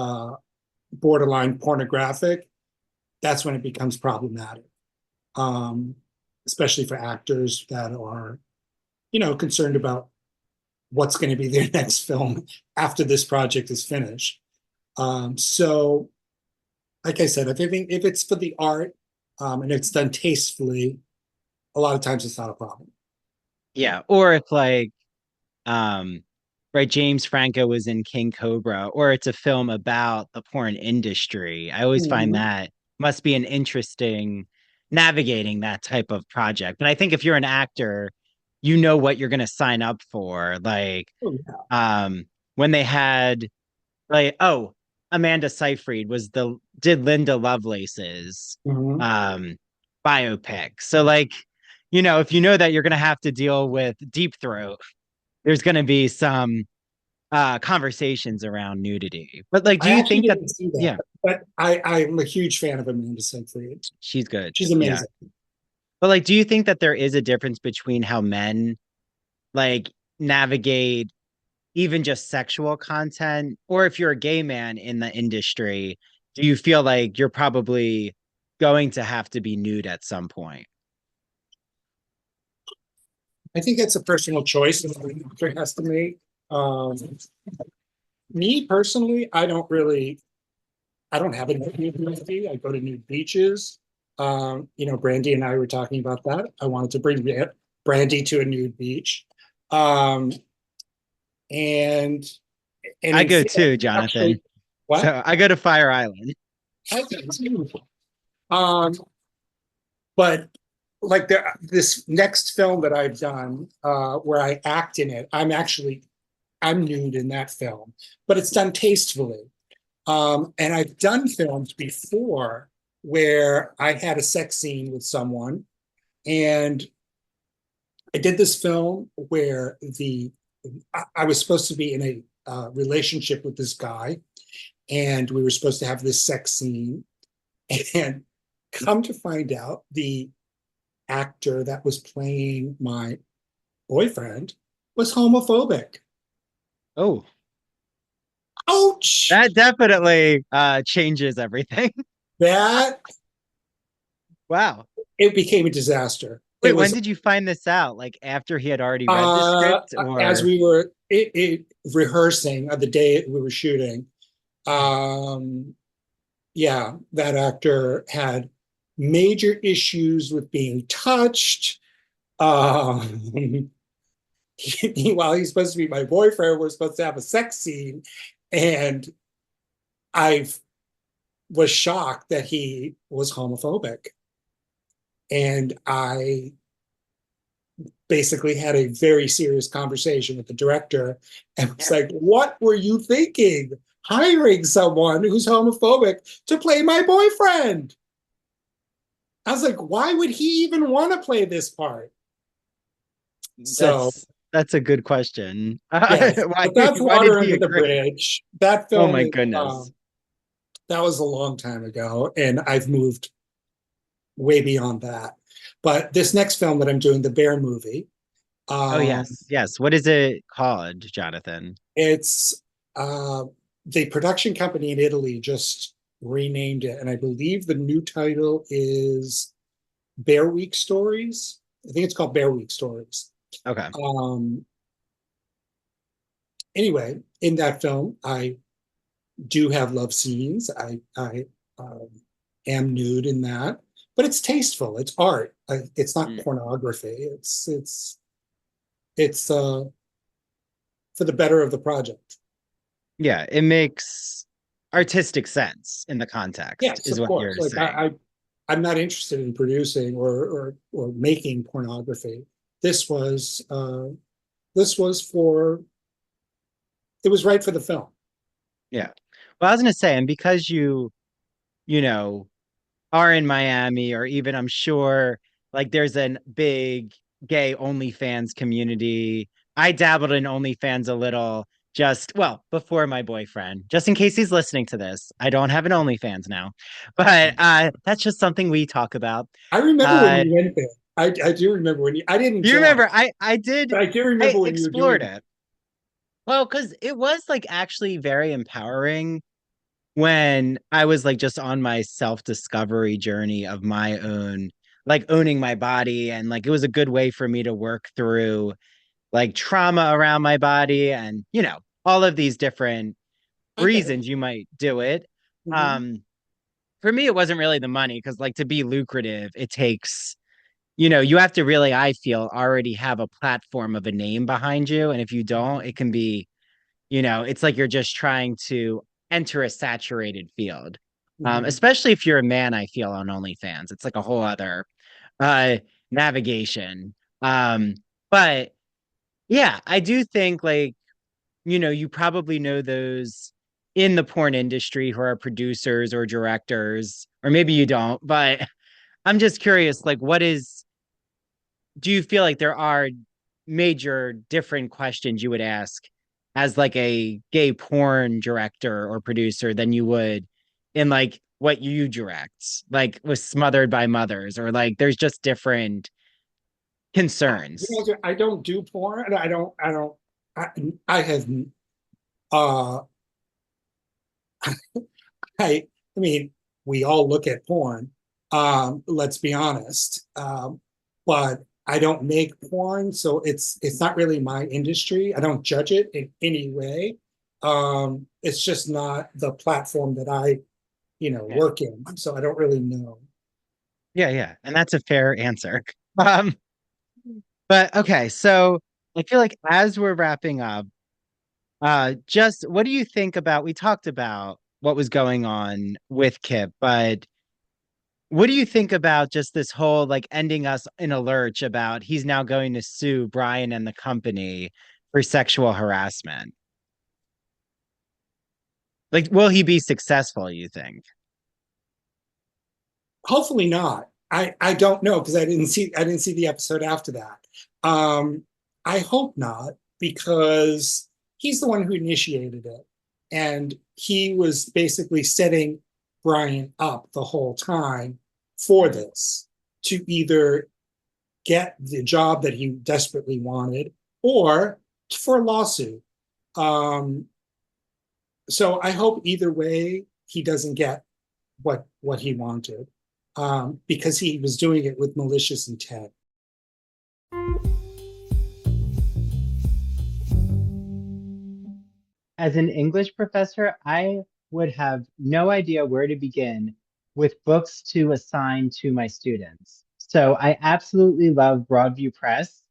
borderline pornographic, that's when it becomes problematic. Um, Especially for actors that are, concerned about what's going to be their next film after this project is finished. So, like I said, if it's for the art and it's done tastefully, a lot of times it's not a problem. Yeah. Or if like um right, James Franco was in King Cobra, or it's a film about the porn industry. I always find Mhm. that must be an interesting navigating that type of project. But I think if you're an actor, you know what you're going to sign up for. Like Oh, yeah. when they had like, oh, Amanda Seyfried was the did Linda Lovelace's Mhm. um biopic. So like, if you know that you're going to have to deal with Deep Throat, there's going to be some conversations around nudity. But like, do I you actually think that, didn't see that, yeah, but I'm a huge fan of Amanda Seyfried. she's good. She's Yeah. amazing. But like, do you think that there is a difference between how men like navigate even just sexual content, or if you're a gay man in the industry, do you feel like you're probably going to have to be nude at some point? I think that's a personal choice that the actor has to make. Um, Me personally, I don't have a nude community. I go to nude beaches. Brandy and I were talking about that. I wanted to bring Brandy to a nude beach. Um, and and I in go fact, too, Jonathan. actually, what? So I go to Fire Island. I think it's beautiful. Um, but like this next film that I've done, where I act in it, I'm nude in that film, but it's done tastefully. And I've done films before where I had a sex scene with someone, and I did this film where I was supposed to be in a relationship with this guy, and we were supposed to have this sex scene. And come to find out, the actor that was playing my boyfriend was homophobic. Oh, Ouch! that definitely changes everything. That Wow. it became a disaster. Wait, It when was did you find this out? Like after he had already read the script, as or we were rehearsing the day we were shooting. Um, yeah, that actor had major issues with being touched. Um, while he's supposed to be my boyfriend, we're supposed to have a sex scene, and I was shocked that he was homophobic, and I basically had a very serious conversation with the director and was like, what were you thinking? Hiring someone who's homophobic to play my boyfriend. I was like, why would he even want to play this part? So, that's a good question. yes, Why but that's why did water he under the agree? bridge. That Oh film my is, goodness. that was a long time ago, and I've moved way beyond that. But this next film that I'm doing, the Bear movie, Oh um, yes, yes. What is it called, Jonathan? it's uh, the production company in Italy just renamed it, and I believe the new title is Bear Week Stories. I think it's called Bear Week Stories. Okay. Um, anyway, in that film, I do have love scenes. I am nude in that, but it's tasteful. It's art. It's not Mm. pornography. It's for the better of the project. Yeah, it makes artistic sense in the context, Yes, is of what course. you're Like saying. I'm not interested in producing or making pornography. This was this was for it was right for the film. Yeah. Well, I was gonna say, and because you know, are in Miami, or even I'm sure like there's a big gay OnlyFans community. I dabbled in OnlyFans a little just, well, before my boyfriend, just in case he's listening to this. I don't have an OnlyFans now, but that's just something we talk about. I remember when Uh, you went there. I do remember when I didn't you join, remember I did but I do I remember when you were explored doing it. it. Well, because it was like actually very empowering when I was like just on my self-discovery journey of my own, like owning my body. And like it was a good way for me to work through like trauma around my body and, all of these different I get it. reasons you might do it. Mhm. Um, for me, it wasn't really the money because, like, to be lucrative, it takes, you have to really, I feel, already have a platform of a name behind you. And if you don't, it can be, it's like you're just trying to enter a saturated field. Mhm. Especially if you're a man, I feel on OnlyFans. It's like a whole other uh navigation. Um, but yeah, I do think like, you probably know those in the porn industry who are producers or directors, or maybe you don't, but I'm just curious, like, do you feel like there are major different questions you would ask as like a gay porn director or producer than you would in like what you direct, like with Smothered by Mothers, or like there's just different concerns. I don't do porn. And I, I have uh I mean, we all look at porn. Let's be honest. But I don't make porn, so it's not really my industry. I don't judge it in any way. It's just not the platform that I, Yeah. work in. So I don't really know. Yeah, yeah. And that's a fair answer. Um, but okay, so I feel like as we're wrapping up, just what do you think about, we talked about what was going on with Kip, but what do you think about just this whole like ending us in a lurch about he's now going to sue Brian and the company for sexual harassment? Like, will he be successful, you think? Hopefully not. I don't know because I didn't see the episode after that. Um, I hope not because he's the one who initiated it, and he was basically setting Brian up the whole time for this to either get the job that he desperately wanted or for a lawsuit. Um, so I hope either way he doesn't get what he wanted because he was doing it with malicious intent. As an English professor, I would have no idea where to begin with books to assign to my students. So I absolutely love Broadview Press,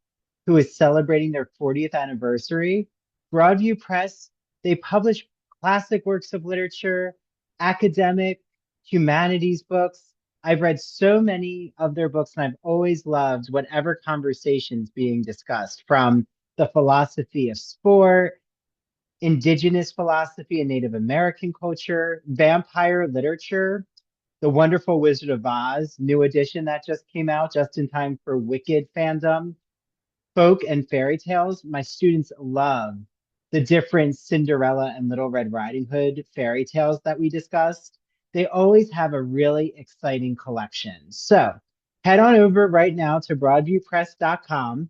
who is celebrating their 40th anniversary. Broadview Press, they publish classic works of literature, academic, humanities books. I've read so many of their books, and I've always loved whatever conversations being discussed, from the philosophy of sport, indigenous philosophy and Native American culture, vampire literature, The Wonderful Wizard of Oz, new edition that just came out just in time for Wicked fandom, folk and fairy tales. My students love the different Cinderella and Little Red Riding Hood fairy tales that we discussed. They always have a really exciting collection. So head on over right now to broadviewpress.com.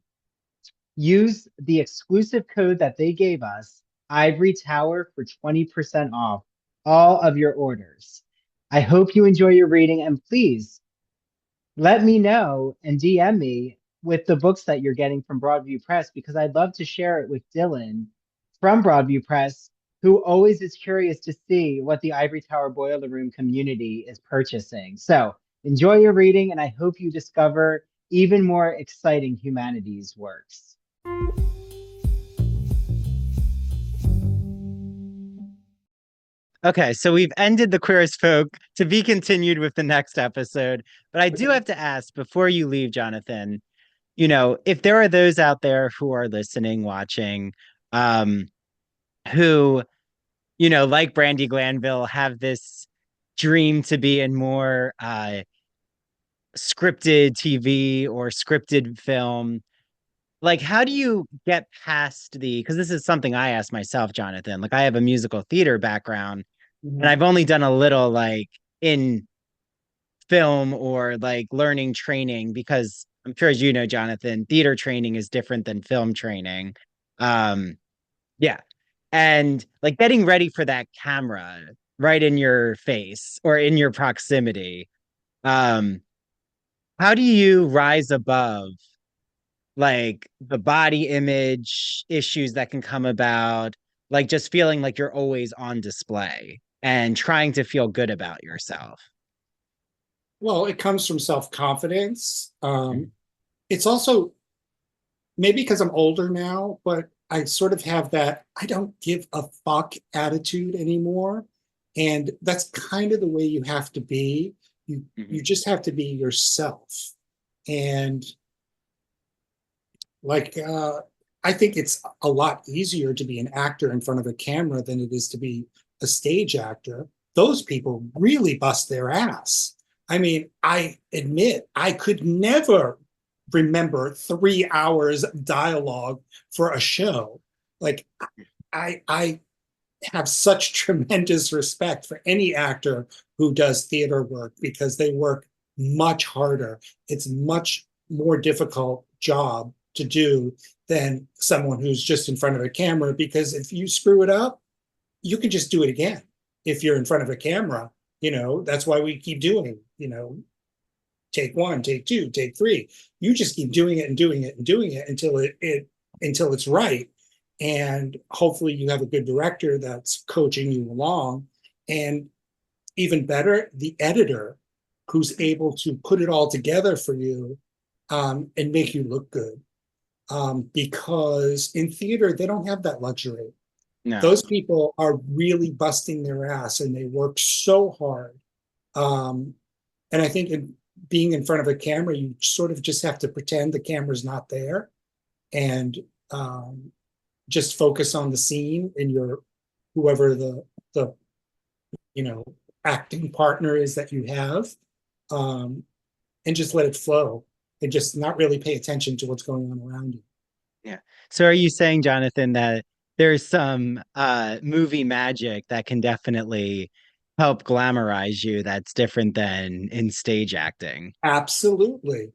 Use the exclusive code that they gave us, Ivory Tower, for 20% off all of your orders. I hope you enjoy your reading, and please let me know and DM me with the books that you're getting from Broadview Press, because I'd love to share it with Dylan from Broadview Press, who always is curious to see what the Ivory Tower Boiler Room community is purchasing. So enjoy your reading, and I hope you discover even more exciting humanities works. Okay, so we've ended the Queer as Folk, to be continued with the next episode. But I do Okay. have to ask before you leave, Jonathan, if there are those out there who are listening, watching, um, who, like Brandy Glanville, have this dream to be in more scripted TV or scripted film, like how do you get past because this is something I asked myself, Jonathan. Like I have a musical theater background and Mhm. I've only done a little like in film or like learning training because I'm sure as you know, Jonathan, theater training is different than film training. Um, yeah. And like getting ready for that camera right in your face or in your proximity. Um, how do you rise above like the body image issues that can come about, like just feeling like you're always on display and trying to feel good about yourself? Well, it comes from self-confidence. It's also maybe because I'm older now, but I sort of have that I don't give a fuck attitude anymore. And that's kind of the way you have to be. You Mhm. just have to be yourself. And like I think it's a lot easier to be an actor in front of a camera than it is to be a stage actor. Those people really bust their ass. I mean, I admit I could never remember 3 hours dialogue for a show. Like I have such tremendous respect for any actor who does theater work because they work much harder. It's much more difficult job to do than someone who's just in front of a camera because if you screw it up, you can just do it again. If you're in front of a camera, that's why we keep doing, take one, take two, take three. You just keep doing it and doing it and doing it until until it's right. And hopefully you have a good director that's coaching you along. And even better, the editor who's able to put it all together for you and make you look good. Because in theater, they don't have that luxury. No. Those people are really busting their ass and they work so hard. Um, and I think being in front of a camera, you sort of just have to pretend the camera's not there and um, just focus on the scene and your whoever the you know acting partner is that you have, um, and just let it flow and just not really pay attention to what's going on around you. Yeah. So are you saying, Jonathan, that there's some movie magic that can definitely help glamorize you that's different than in stage acting? Absolutely.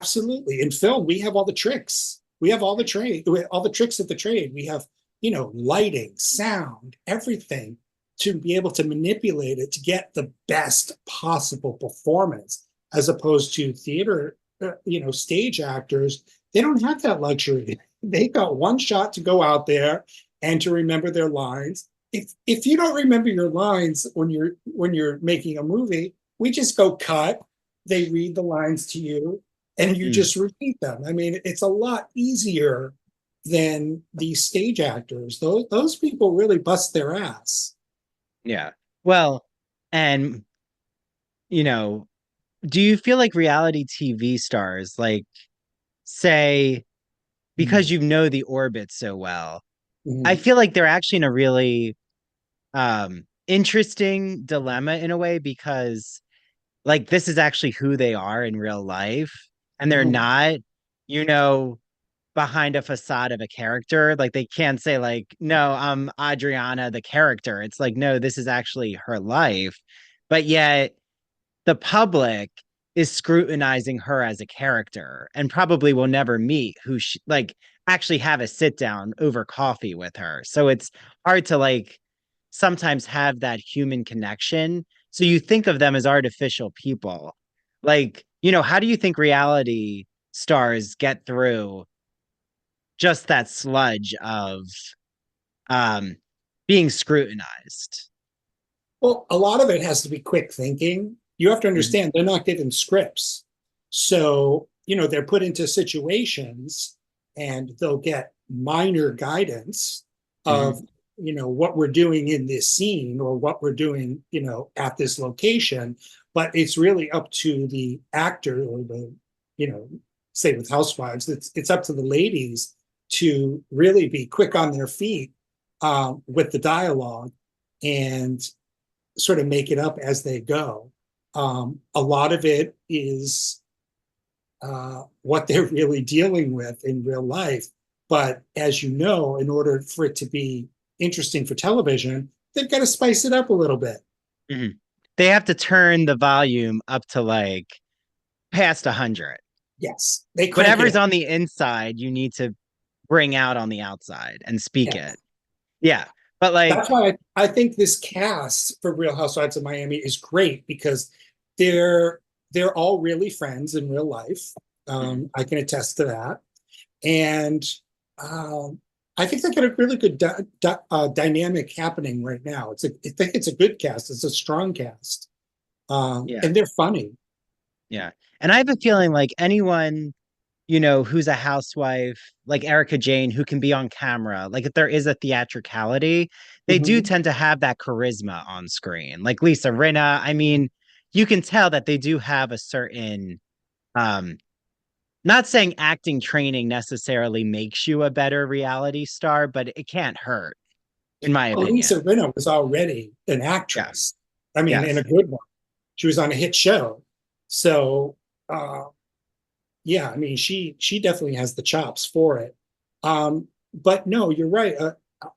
Absolutely. In film, we have all the tricks. We have all the trade, all the tricks of the trade. We have, lighting, sound, everything to be able to manipulate it to get the best possible performance, as opposed to theater, stage actors. They don't have that luxury. They got one shot to go out there and to remember their lines. If you don't remember your lines when you're making a movie, we just go cut, they read the lines to you and you Mm, just repeat them. I mean, it's a lot easier than these stage actors. Those people really bust their ass. yeah. Well, and you know, do you feel like reality TV stars, like, say, because Mm-hmm. you know the orbit so well, I Mm-hmm. feel like they're actually in a really interesting dilemma in a way because like this is actually who they are in real life and they're Mm-hmm. not, you know, behind a facade of a character. Like they can't say like, no, I'm Adriana the character. It's like, no, this is actually her life. But yet the public is scrutinizing her as a character and probably will never meet like actually have a sit down over coffee with her. So it's hard to like sometimes have that human connection. So you think of them as artificial people. Like, how do you think reality stars get through just that sludge of um being scrutinized? Well, a lot of it has to be quick thinking. You have to Mhm. understand they're not given scripts. So, they're put into situations and they'll get minor guidance of Mhm. what we're doing in this scene or what we're doing, at this location, but it's really up to the actor or the, say with Housewives, it's up to the ladies to really be quick on their feet with the dialogue and sort of make it up as they go. A lot of it is what they're really dealing with in real life. But as you know, in order for it to be interesting for television, they've got to spice it up a little bit. Mhm. They have to turn the volume up to like past 100. Yes, they crank it Whatever's up. on the inside, you need to bring out on the outside and speak Yeah. it. Yeah. But like, That's why I think this cast for Real Housewives of Miami is great because they're they're all really friends in real life. mhm. I can attest to that, and um, I think they've got a really good dynamic happening right now. I think it's a good cast. It's a strong cast, Yeah. and they're funny. Yeah. And I have a feeling like anyone, who's a housewife, like Erica Jane, who can be on camera, like if there is a theatricality, they do Mhm. tend to have that charisma on screen. Like Lisa Rinna, I mean, you can tell that they do have a certain, um, not saying acting training necessarily makes you a better reality star, but it can't hurt, in my Well, Lisa opinion. Rinna was already an Yeah. actress. I mean, in Yes. a good one. She was on a hit show, so uh, yeah, I mean, she definitely has the chops for it. But no, you're right.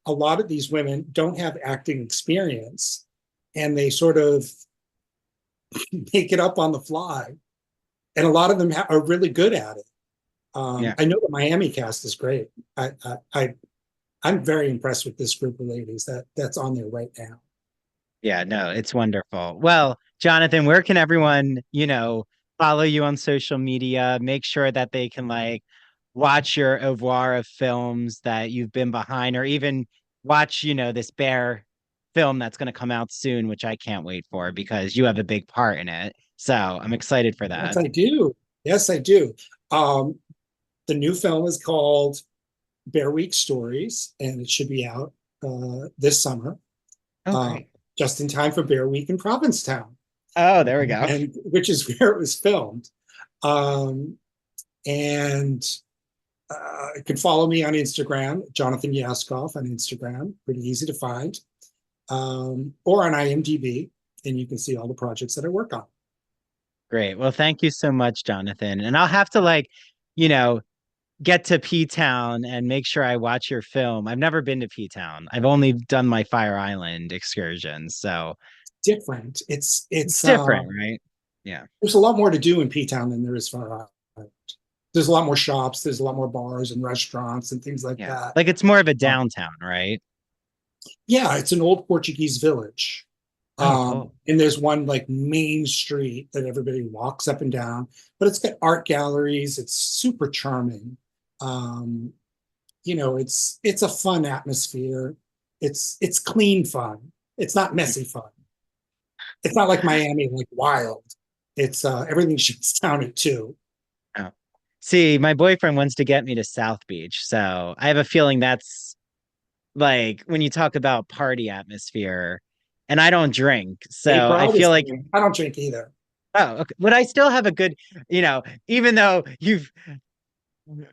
A lot of these women don't have acting experience, and they sort of make it up on the fly. And a lot of them are really good at it. Yeah. I know the Miami cast is great. I'm very impressed with this group of ladies that's on there right now. Yeah, no, it's wonderful. Well, Jonathan, where can everyone, follow you on social media? Make sure that they can like watch your oeuvre of films that you've been behind, or even watch, this Bear film that's going to come out soon, which I can't wait for because you have a big part in it. So I'm excited for Yes, that. I do. Yes, I do. Um, the new film is called Bear Week Stories, and it should be out this summer, Oh, uh, great. just in time for Bear Week in Provincetown, Oh, there we go. and which is where it was filmed. Um, and you can follow me on Instagram, Jonathan Yaskoff on Instagram, pretty easy to find, or on IMDb, and you can see all the projects that I work on. Great. Well, thank you so much, Jonathan. And I'll have to like, you know, get to P Town and make sure I watch your film. I've never been to P Town. I've only done my Fire Island excursions, so Different. it's different, right? Yeah. There's a lot more to do in P Town than there is Far Island. There's a lot more shops, there's a lot more bars and restaurants and things like Yeah. that. Like it's more of a Uh, downtown, right? yeah, it's an old Portuguese village. Oh, cool. And there's one like main street that everybody walks up and down, but it's got art galleries. It's super charming. Um, it's a fun atmosphere. It's clean fun. It's not messy fun. It's not like Miami, like wild. It's everything shuts down at 2. Oh. See, my boyfriend wants to get me to South Beach, so I have a feeling that's like when you talk about party atmosphere, and I don't drink, Gay so I pride feel is like, coming. I don't drink either. oh, okay. Would I still have a good, even though you've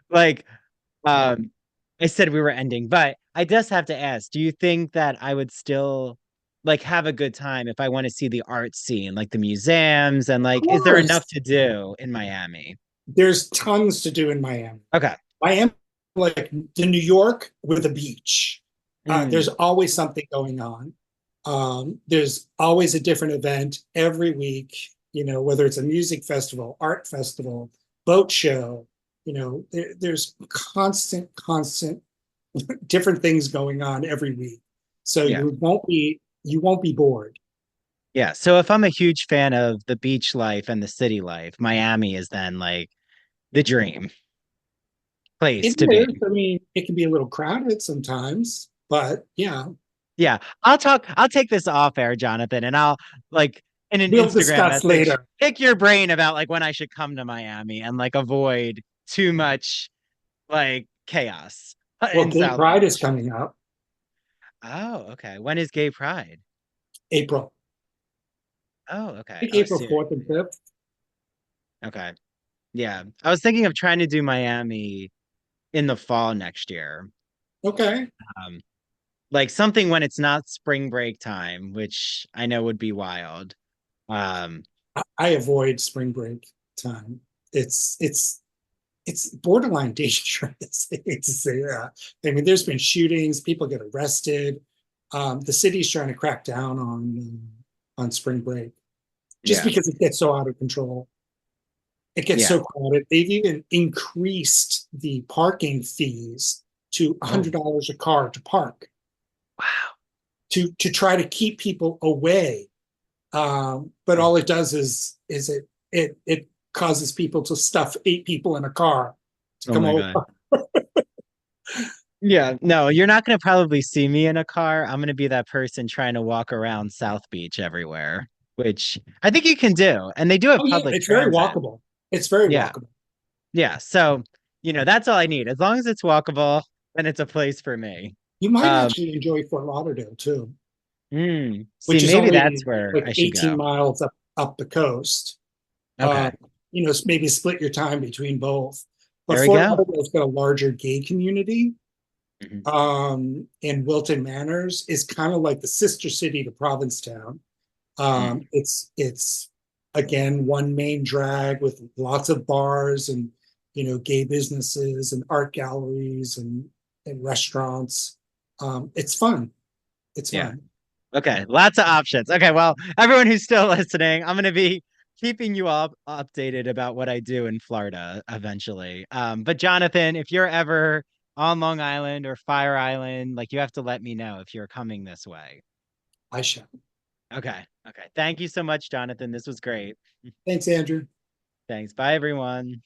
like Um, I said we were ending, but I just have to ask, do you think that I would still like have a good time if I want to see the art scene, like the museums and Of like, is there enough course, to do in Miami? there's tons to do in Miami. Okay. Miami, like the New York with a beach. There's Mm. always something going on. There's always a different event every week, whether it's a music festival, art festival, boat show, there's constant different things going on every week. So Yeah. you won't be bored. Yeah. So if I'm a huge fan of the beach life and the city life, Miami is then like the dream place It to be. is. I mean, it can be a little crowded sometimes, but yeah, Yeah. I'll take this off air, Jonathan, and I'll like in an we'll Instagram discuss message, later. pick your brain about like when I should come to Miami and like avoid too much like chaos Well, in Gay South Pride is Beach. coming up. Oh, okay. When is Gay Pride? April. Oh, I okay. think Oh, April seriously. 4th and 5th. Okay. Yeah. I was thinking of trying to do Miami in the fall next year. Okay. Um, like something when it's not spring break time, which I know would be wild. Um, I avoid spring break time. It's borderline dangerous. I hate to say that. I mean, there's been shootings, people get arrested. The city's trying to crack down on spring break just yeah. because it gets so out of control. It gets Yeah. so crowded. They've even increased the parking fees to Oh, $100 a car to park wow. to try to keep people away. But all it does is it causes people to stuff 8 people in a car to Oh come my over. God. Yeah, no, you're not going to probably see me in a car. I'm going to be that person trying to walk around South Beach everywhere, which I think you can do. And they do have Oh yeah, public it's very transit. walkable. It's very Yeah. walkable. Yeah. So, that's all I need. As long as it's walkable, then it's a place for me. You might Um, actually enjoy Fort Lauderdale too, see, which is maybe that's only where like I should 18 go. miles up the coast. Okay. Um, maybe split your time between both. But There we Fort go. Lauderdale's got a larger gay community. Mhm. And Wilton Manors is kind of like the sister city to Provincetown. Mm. It's again one main drag with lots of bars and gay businesses and art galleries and restaurants. It's fun. It's Yeah. fun. Okay, lots of options. Okay, well, everyone who's still listening, I'm going to be keeping you all updated about what I do in Florida eventually. But Jonathan, if you're ever on Long Island or Fire Island, like you have to let me know if you're coming this way. I shall. Okay. Okay. Thank you so much, Jonathan. This was great. Thanks, Andrew. Thanks. Bye, everyone.